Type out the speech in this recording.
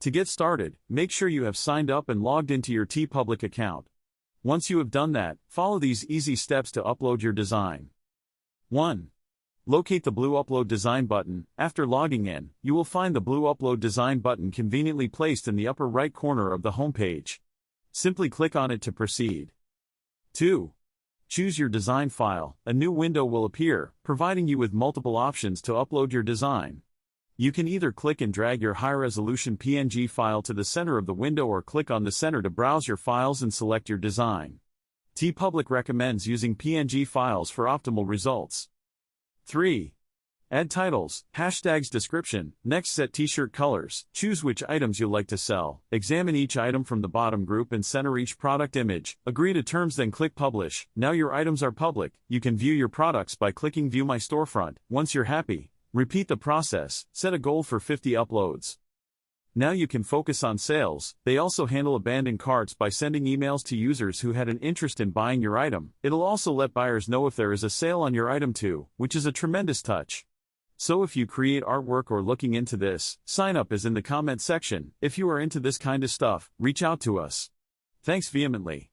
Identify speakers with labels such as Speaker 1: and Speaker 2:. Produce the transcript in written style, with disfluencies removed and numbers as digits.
Speaker 1: To get started, make sure you have signed up and logged into your tee.pub account. Once you have done that, follow these easy steps to upload your design. 1. Locate the blue Upload Design button. After logging in, you will find the blue Upload Design button conveniently placed in the upper right corner of the homepage. Simply click on it to proceed. 2. Choose your design file. A new window will appear, providing you with multiple options to upload your design. You can either click and drag your high-resolution PNG file to the center of the window or click on the center to browse your files and select your design. tee.pub recommends using PNG files for optimal results. 3. Add titles, hashtags, description. Next, set t-shirt colors. Choose which items you'll like to sell. Examine each item from the bottom group and center each product image. Agree to terms, then click Publish. Now your items are public. You can view your products by clicking View My Storefront. Once you're happy, repeat the process. Set a goal for 50 uploads. Now you can focus on sales. They also handle abandoned carts by sending emails to users who had an interest in buying your item. It'll also let buyers know if there is a sale on your item too, which is a tremendous touch. So if you create artwork or looking into this, Signup is in the comment section. If you are into this kind of stuff, reach out to us. Thanks vehemently.